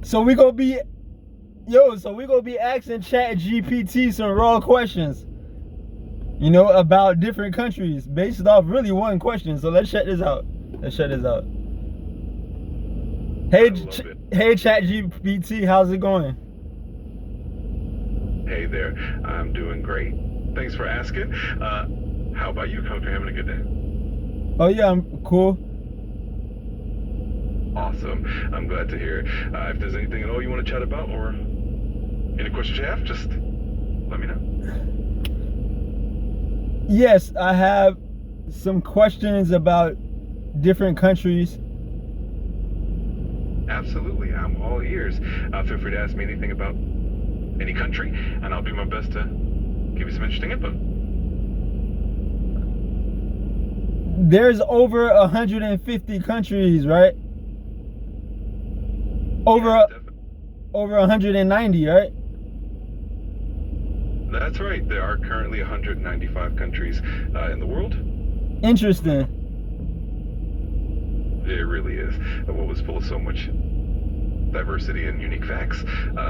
So we gonna be, so we gonna be asking ChatGPT some raw questions, about different countries based off really one question. So let's check this out. Hey, hey ChatGPT, how's it going? Hey there, I'm doing great. Thanks for asking. How about you? Hope you're having a good day. Oh yeah, I'm cool. Awesome. I'm glad to hear. If there's anything at all you want to chat about or any questions you have, just let me know. Yes, I have some questions about different countries. Absolutely, I'm all ears. Feel free to ask me anything about any country, and I'll do my best to give you some interesting info. There's over 150 countries, right? Over 190, right? That's right. There are currently 195 countries in the world. Interesting. It really is. The world is full of so much diversity and unique facts.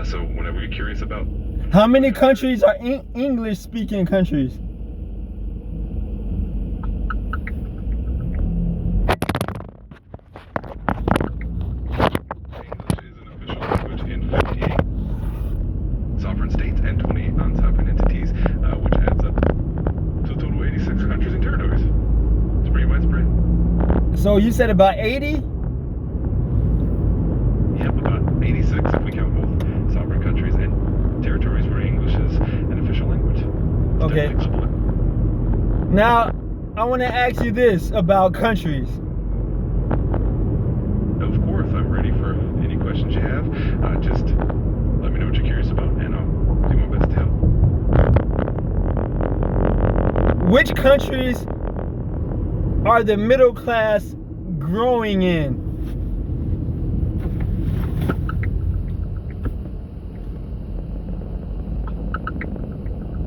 So whenever you're curious about... How many countries are English-speaking countries? Sovereign states and 28 non-sovereign entities, which adds up to a total of 86 countries and territories. It's pretty widespread. So you said about 80? Yep, about 86 if we count both sovereign countries and territories where English is an official language. It's okay. Now, I want to ask you this about countries. Of course, I'm ready for any questions you have. Just let me know what you're curious about, and I'll do my best to help. Which countries are the middle class growing in?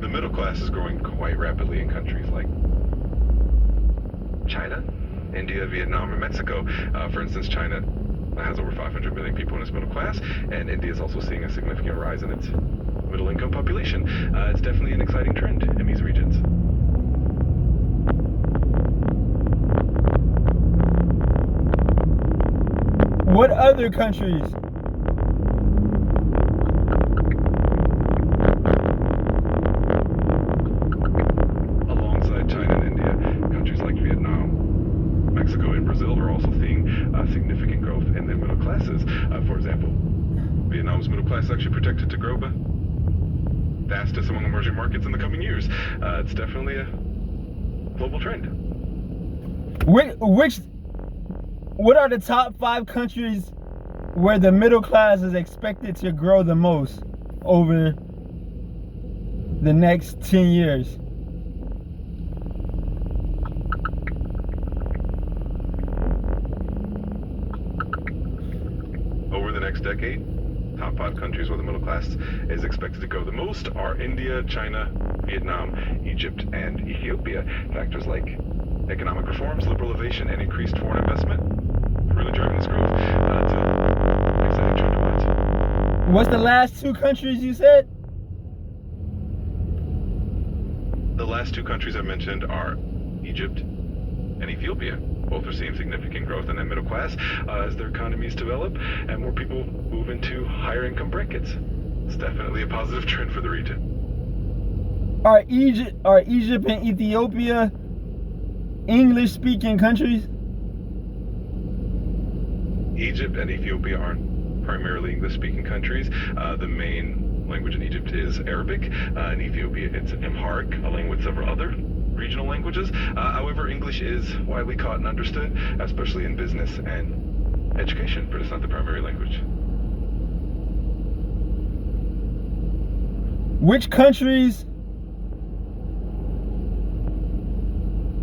The middle class is growing quite rapidly in countries like China, India, Vietnam, and Mexico. For instance, China has over 500 million people in its middle class, and India is also seeing a significant rise in its middle-income population. It's definitely an exciting trend in these regions. What other countries? Alongside China and India, countries like Vietnam, Mexico, and Brazil are also seeing significant growth in their middle classes. For example, Vietnam's middle class is actually projected to grow the fastest among emerging markets in the coming years. It's definitely a global trend. What are the top 5 countries where the middle class is expected to grow the most over the next 10 years? Over the next decade, top 5 countries where the middle class is expected to grow the most are India, China, Vietnam, Egypt, and Ethiopia. Factors like economic reforms, liberalization, and increased foreign investment are really driving this growth. It's an exciting trend to watch. What's the last 2 countries you said? The last 2 countries I mentioned are Egypt and Ethiopia. Both are seeing significant growth in their middle class as their economies develop and more people move into higher income brackets. It's definitely a positive trend for the region. Are Egypt and Ethiopia English-speaking countries? Egypt and Ethiopia aren't primarily English-speaking countries. The main language in Egypt is Arabic. In Ethiopia, it's Amharic, along with several other regional languages. However, English is widely taught and understood, especially in business and education, but it's not the primary language. Which countries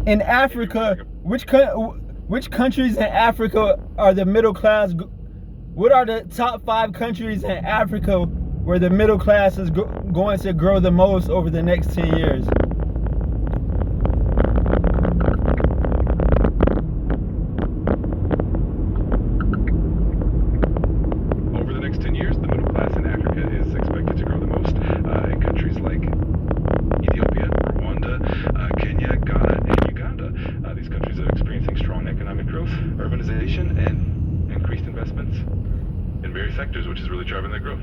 in Africa, which countries in Africa are the middle class? What are the top 5 countries in Africa where the middle class is going to grow the most over the next 10 years? Over the next 10 years, in various sectors, which is really driving that growth.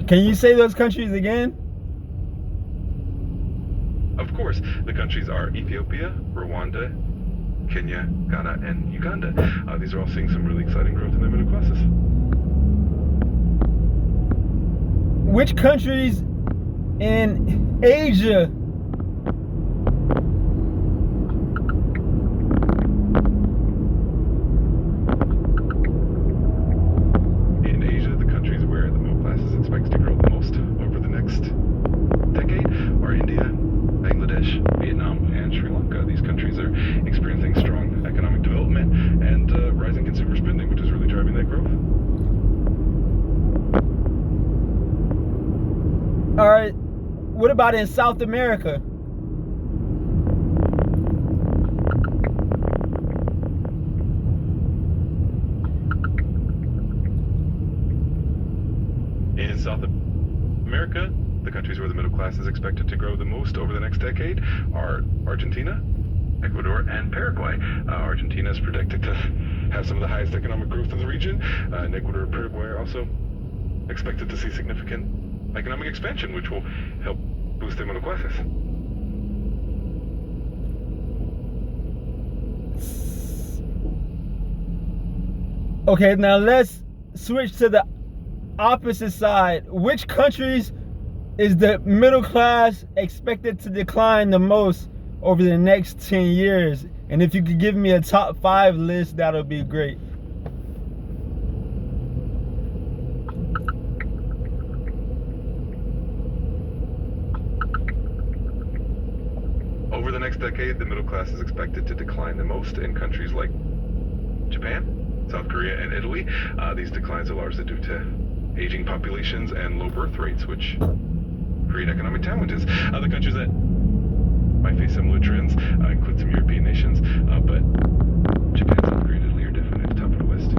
Can you say those countries again? Of course, the countries are Ethiopia, Rwanda, Kenya, Ghana, and Uganda. These are all seeing some really exciting growth in their middle classes. Which countries in Asia are, what about in South America? In South America, the countries where the middle class is expected to grow the most over the next decade are Argentina, Ecuador, and Paraguay. Argentina is predicted to have some of the highest economic growth in the region, and Ecuador and Paraguay are also expected to see significant economic expansion, which will help boost their middle classes. Okay, now let's switch to the opposite side. Which countries is the middle class expected to decline the most over the next 10 years? And if you could give me a top 5 list, that would be great. Over the next decade, the middle class is expected to decline the most in countries like Japan, South Korea, and Italy. These declines are largely due to aging populations and low birth rates, which create economic challenges. Other countries that might face similar trends include some European nations, but Japan, South Korea, and Italy are definitely at the top of the list.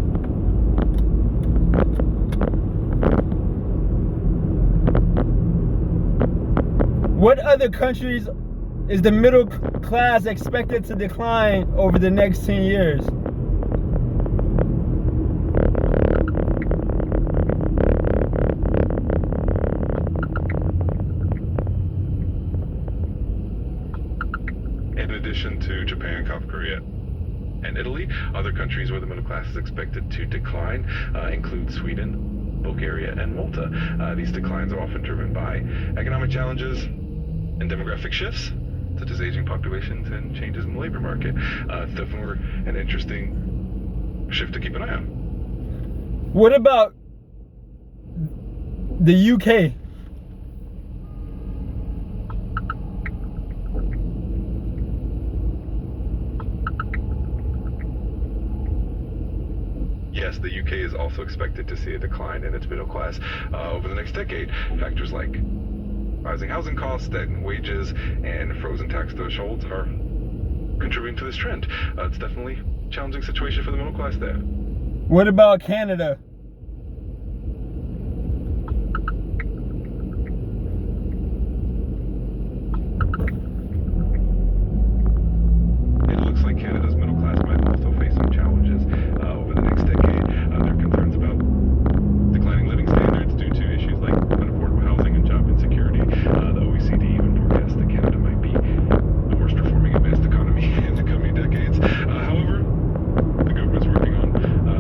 What other countries is the middle class expected to decline over the next 10 years? In addition to Japan, South Korea, and Italy, other countries where the middle class is expected to decline include Sweden, Bulgaria, and Malta. These declines are often driven by economic challenges and demographic shifts, such as aging populations and changes in the labor market. It's definitely an interesting shift to keep an eye on. What about the UK? Yes, the UK is also expected to see a decline in its middle class over the next decade. Factors like rising housing costs, stagnant wages, and frozen tax thresholds are contributing to this trend. It's definitely a challenging situation for the middle class there. What about Canada? It looks like Canada's middle class might also face some challenges over the next decade. There are concerns about declining living standards due to issues like unaffordable housing and job insecurity. The OECD even forecasts that Canada might be the worst performing advanced economy in the coming decades. However, the government's working on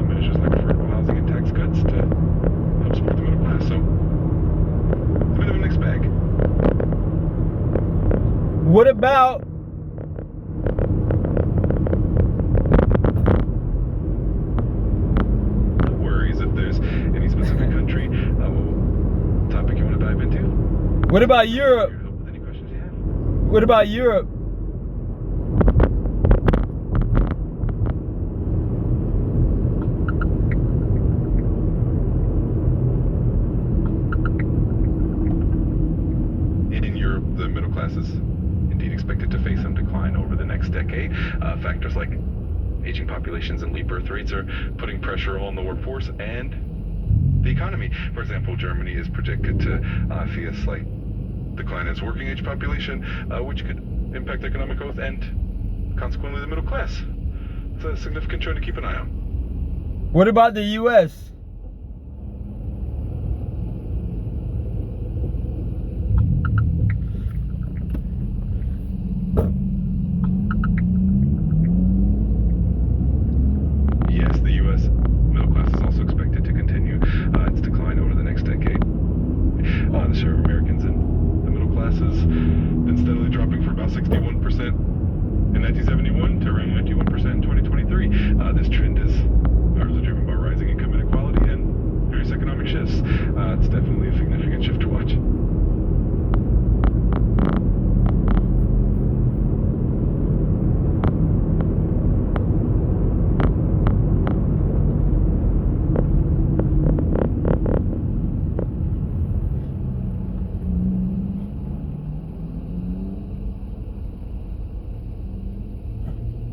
measures like affordable housing and tax cuts to help support the middle class. So it's a bit of a mixed bag. What about any specific country, topic you want to dive into? What about Europe? With any questions you have? What about Europe? In Europe, the middle class is indeed expected to face some decline over the next decade. Factors like aging populations and low birth rates are putting pressure on the workforce and the economy. For example, Germany is projected to see a slight decline in its working age population, which could impact economic growth and consequently the middle class. it's a significant trend to keep an eye on. What about the U.S.? Yes, the U.S. middle class is also expected to continue its decline over the next decade. The share of Americans in the middle class has been steadily dropping from about 61% in 1971 to around 91% in 2023. This trend is largely driven by rising income inequality and various economic shifts. It's definitely a significant shift to watch.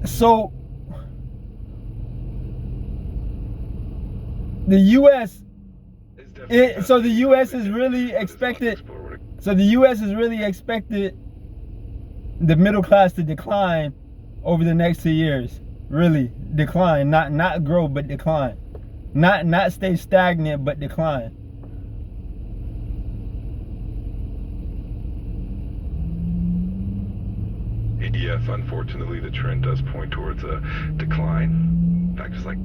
So the U.S. So the U.S. is really expected. So the U.S. is really expected the middle class to decline over the next 2 years. Really decline, not grow, but decline. Not stay stagnant, but decline. Yes, unfortunately, the trend does point towards a decline. Factors like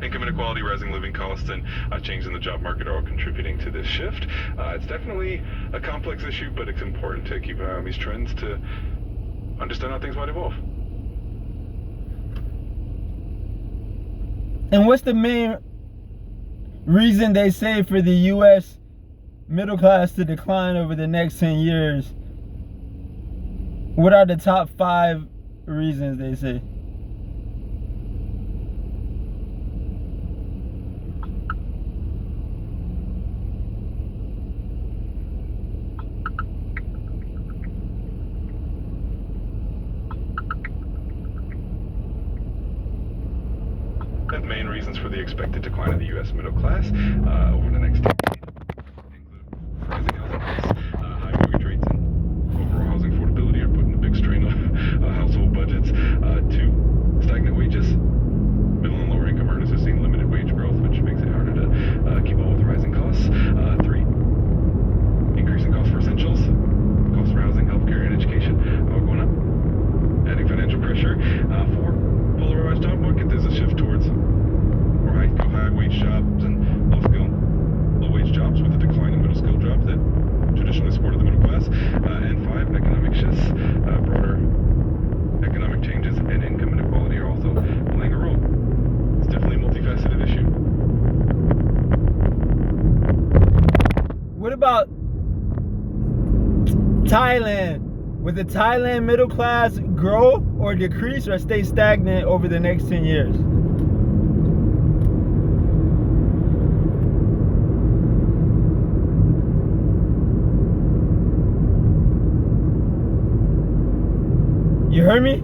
income inequality, rising living costs, and change in the job market are all contributing to this shift. It's definitely a complex issue, but it's important to keep an eye on these trends to understand how things might evolve. And what's the main reason they say for the U.S. middle class to decline over the next 10 years? What are the top 5 reasons they say? The main reasons for the expected decline of the U.S. middle class over the next decade include rising housing costs, high mortgage rates, and overall housing affordability are putting a big strain on household budgets. 2, stagnant wages. Middle and lower income earners have seen limited wage growth, which makes it harder to keep up with the rising costs. 3, increasing costs for essentials. Costs for housing, healthcare, and education are all going up, adding financial pressure. 4, polarized job market. There's a shift towards more high wage jobs and low wage jobs, with a decline in middle skill jobs that traditionally supported the middle class. And 5, economic shifts. Broader economic changes and income inequality are also playing a role. It's definitely a multifaceted issue. What about Thailand? Will the Thailand middle class grow or decrease or stay stagnant over the next 10 years? You heard me?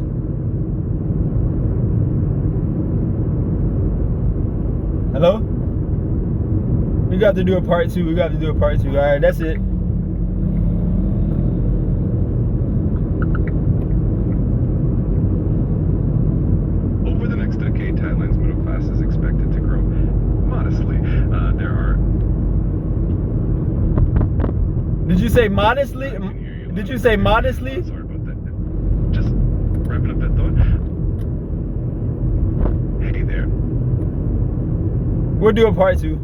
Hello? We got to do a part 2. All right, that's it. Over the next decade, Thailand's middle class is expected to grow modestly. Did you say modestly? Did you say modestly? Sorry about that. Just wrapping up that thought. Hey there. We'll do a part 2.